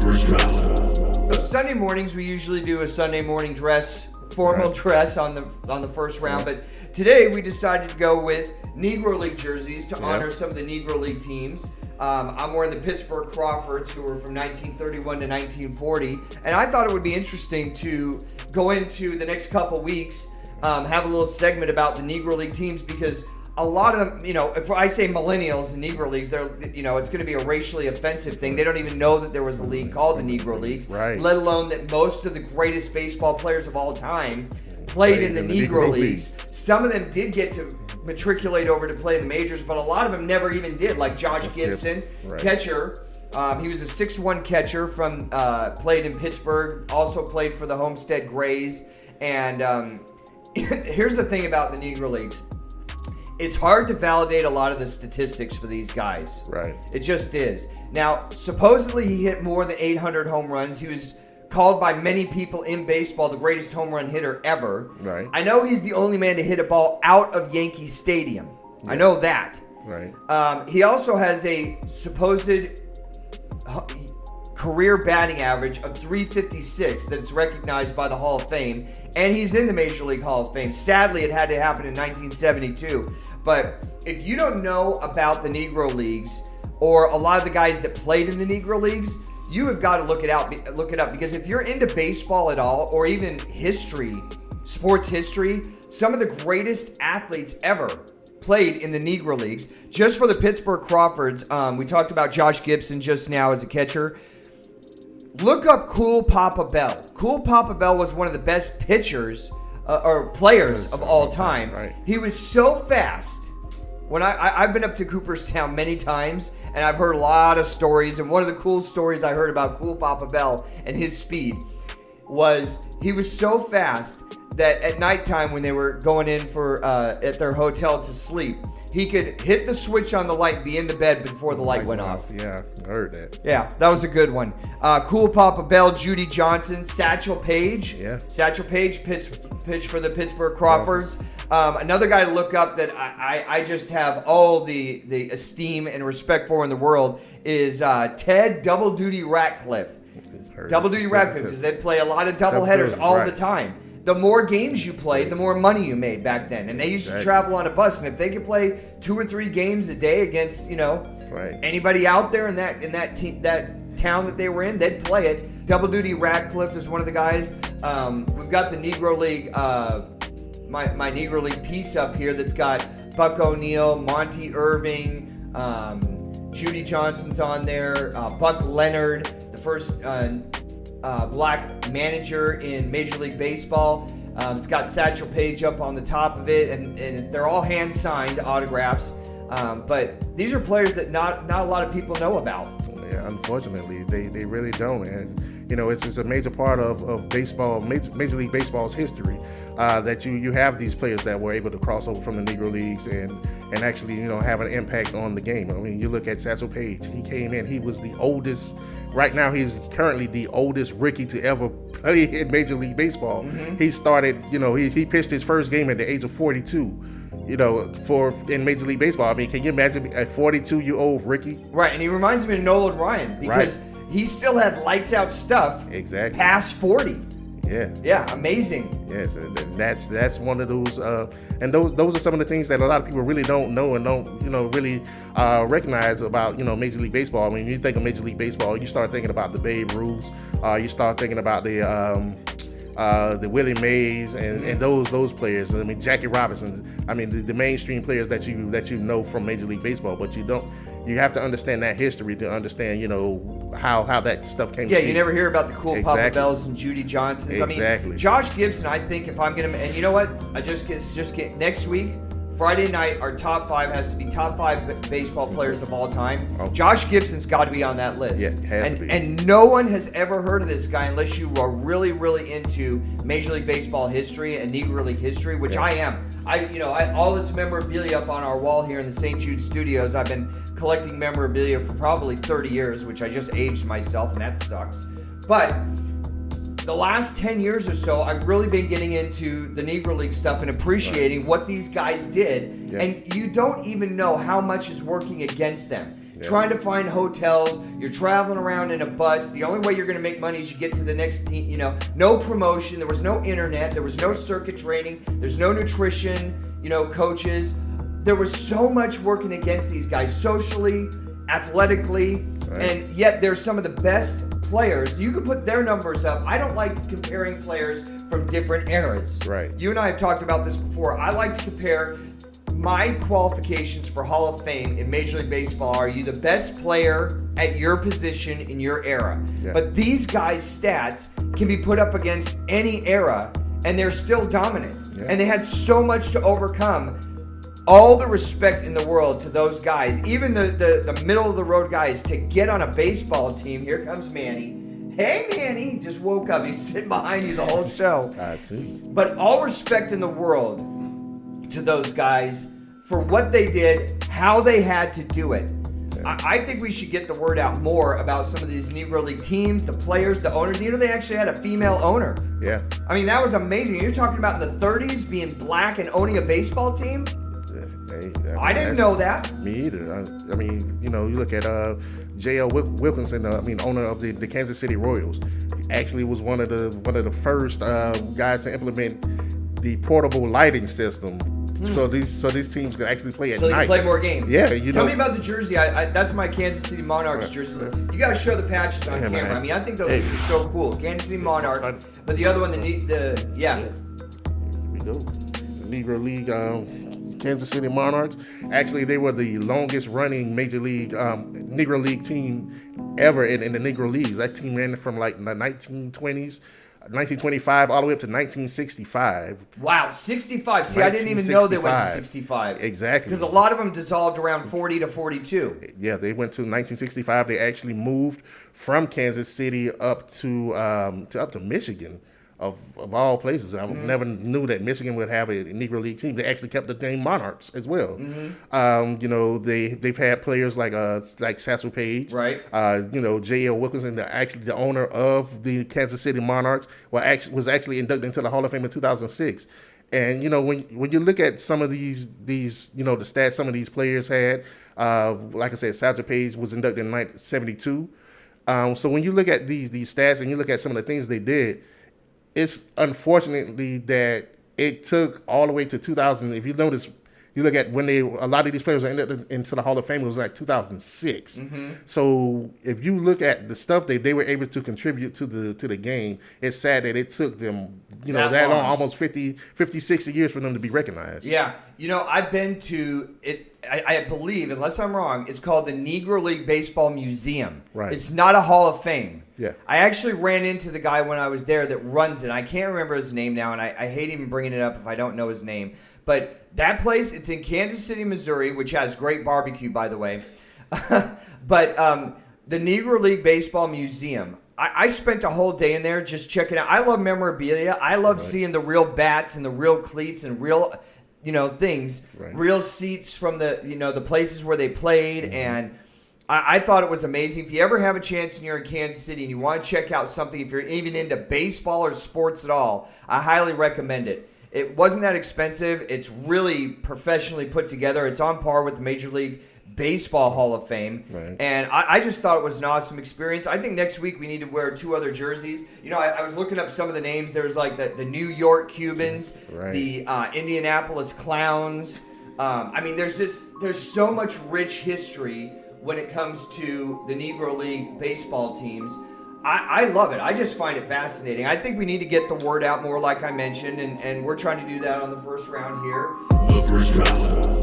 First round. So Sunday mornings we usually do a Sunday morning formal dress on the first round, but today we decided to go with Negro League jerseys to honor some of the Negro League teams. I'm wearing the Pittsburgh Crawfords, who were from 1931 to 1940, and I thought it would be interesting to go into the next couple weeks, have a little segment about the Negro League teams, because a lot of them, if I say millennials in Negro Leagues, they're, it's going to be a racially offensive thing. They don't even know that there was a league called the Negro Leagues, let alone that most of the greatest baseball players of all time played in the Negro Leagues. Some of them did get to matriculate over to play in the majors, but a lot of them never even did, like Josh Gibson, catcher. He was a 6'1" catcher from played in Pittsburgh, also played for the Homestead Grays. And here's the thing about the Negro Leagues. It's hard to validate a lot of the statistics for these guys. Right. It just is. Now, supposedly he hit more than 800 home runs. He was called by many people in baseball the greatest home run hitter ever. Right. I know he's the only man to hit a ball out of Yankee Stadium. Yeah. I know that. Right. He also has a supposed career batting average of .356 that is recognized by the Hall of Fame, and he's in the Major League Hall of Fame. Sadly, it had to happen in 1972. But if you don't know about the Negro Leagues or a lot of the guys that played in the Negro Leagues, you have got to look it up, because if you're into baseball at all, or even history, sports history, some of the greatest athletes ever played in the Negro Leagues. Just for the Pittsburgh Crawfords, we talked about Josh Gibson just now as a catcher. Look up Cool Papa Bell. Cool Papa Bell was one of the best pitchers or players of all time. Right. He was so fast. When I've been up to Cooperstown many times, and I've heard a lot of stories, and one of the cool stories I heard about Cool Papa Bell and his speed was he was so fast that at nighttime when they were going in for at their hotel to sleep, he could hit the switch on the light, be in the bed before the light went off. Yeah, I heard that. Yeah, that was a good one. Cool Papa Bell, Judy Johnson, Satchel Paige. Yeah. Satchel Paige pitched for the Pittsburgh Crawfords. Another guy to look up that I just have all the esteem and respect for in the world is Ted Double Duty Ratcliffe. Double Duty Ratcliffe, because they'd play a lot of double headers all the time. The more games you played, the more money you made back then. And they used to travel on a bus. And if they could play 2 or 3 games a day against, anybody out there in that town that they were in, they'd play it. Double Duty Ratcliffe is one of the guys. We've got the Negro League, my Negro League piece up here that's got Buck O'Neil, Monty Irving, Judy Johnson's on there, Buck Leonard, the first black manager in Major League Baseball. It's got Satchel Paige up on the top of it, and they're all hand-signed autographs. But these are players that not a lot of people know about. Yeah, unfortunately, they really don't. And, it's a major part of baseball, Major League Baseball's history, that you have these players that were able to cross over from the Negro Leagues and actually, have an impact on the game. I mean, you look at Satchel Paige. He came in. He was the oldest. Right now, he's currently the oldest rookie to ever play in Major League Baseball. Mm-hmm. He started, he pitched his first game at the age of 42. In Major League Baseball. I mean, can you imagine a 42-year-old Rickey? Right, and he reminds me of Nolan Ryan because he still had lights out stuff past 40. Yeah. Yeah, amazing. Yes, and that's one of those, and those are some of the things that a lot of people really don't know and don't, really recognize about, Major League Baseball. I mean, when you think of Major League Baseball, you start thinking about the Babe Ruths, you start thinking about the Willie Mays and those players. I mean, Jackie Robinson. I mean, the mainstream players that you know from Major League Baseball, but you have to understand that history to understand, how that stuff came. Yeah, you never hear about the Cool Papa Bells and Judy Johnsons. Exactly. I mean, Josh Gibson. I think if I'm gonna, and you know what, I just get next week. Friday night, our top 5 has to be top 5 baseball players of all time. Okay. Josh Gibson's got to be on that list. Yeah, it has to be. And no one has ever heard of this guy unless you are really, really into Major League Baseball history and Negro League history, which I am. I all this memorabilia up on our wall here in the St. Jude Studios. I've been collecting memorabilia for probably 30 years, which I just aged myself, and that sucks. But the last 10 years or so, I've really been getting into the Negro League stuff and appreciating what these guys did. Yeah. And you don't even know how much is working against them. trying to find hotels. You're traveling around in a bus. The only way you're going to make money is you get to the next team. You know, no promotion. There was no internet. There was no circuit training. There's no nutrition, you know, coaches. There was so much working against these guys socially, athletically, and yet they're some of the best players. You could put their numbers up. I don't like comparing players from different eras. Right. You and I have talked about this before. I like to compare my qualifications for Hall of Fame in Major League Baseball. Are you the best player at your position in your era? Yeah. But these guys' stats can be put up against any era, and they're still dominant. Yeah. And they had so much to overcome. All the respect in the world to those guys, even the middle of the road guys, to get on a baseball team. Here comes Manny. Hey, Manny. He just woke up. He's sitting behind you the whole show. I see. But all respect in the world to those guys for what they did, how they had to do it. I think we should get the word out more about some of these Negro League teams, the players, the owners. You know, they actually had a female owner. Yeah. I mean, that was amazing. You're talking about in the 30s being black and owning a baseball team? I didn't know that. Me either. I mean, you know, you look at J.L. Wilkinson, owner of the Kansas City Royals. He actually was one of the first guys to implement the portable lighting system. So these teams can actually play at night. So they can play more games. Yeah, Tell me about the jersey. That's my Kansas City Monarchs jersey. You got to show the patches on camera. Man. I mean, I think those are so cool. Kansas City Monarchs. But the other one, Here we go. The Negro League. Kansas City Monarchs. Actually, they were the longest running Major League Negro League team ever in the Negro Leagues. That team ran from like the 1920s, 1925 all the way up to 1965. Wow, 65. See, I didn't even know they went to 65. Exactly. Because a lot of them dissolved around 40 to 42. Yeah, they went to 1965. They actually moved from Kansas City up to Michigan. Of all places, I never knew that Michigan would have a Negro League team. They actually kept the name Monarchs as well. You know, they've had players like Satchel Paige, right? You know, J.L. Wilkinson, the owner of the Kansas City Monarchs, was actually inducted into the Hall of Fame in 2006. And you know, when you look at some of these you know the stats some of these players had, like I said, Satchel Paige was inducted in 1972. So when you look at these stats and you look at some of the things they did. It's unfortunately that it took all the way to 2000. If you notice, you look at when a lot of these players ended into the Hall of Fame, it was like 2006. So if you look at the stuff they were able to contribute to the game, it's sad that it took them, you know, that long, almost 50, 60 years for them to be recognized. Yeah. You know, I've been to it. I believe, unless I'm wrong, it's called the Negro League Baseball Museum. Right. It's not a Hall of Fame. Yeah. I actually ran into the guy when I was there that runs it. I can't remember his name now, and I hate even bringing it up if I don't know his name. But that place, it's in Kansas City, Missouri, which has great barbecue, by the way. But the Negro League Baseball Museum, I spent a whole day in there just checking out. I love memorabilia. I love seeing the real bats and the real cleats and real, you know, things, real seats from the, you know, the places where they played. And I thought it was amazing. If you ever have a chance and you're in Kansas City and you want to check out something, if you're even into baseball or sports at all, I highly recommend it. It wasn't that expensive. It's really professionally put together. It's on par with the Major League Baseball Hall of Fame. And I just thought it was an awesome experience. I think next week we need to wear 2 other jerseys. You know, I was looking up some of the names. There's like the New York Cubans, the Indianapolis Clowns. I mean, there's so much rich history when it comes to the Negro League baseball teams. I love it. I just find it fascinating. I think we need to get the word out more, like I mentioned, and we're trying to do that on the first round here. The first round.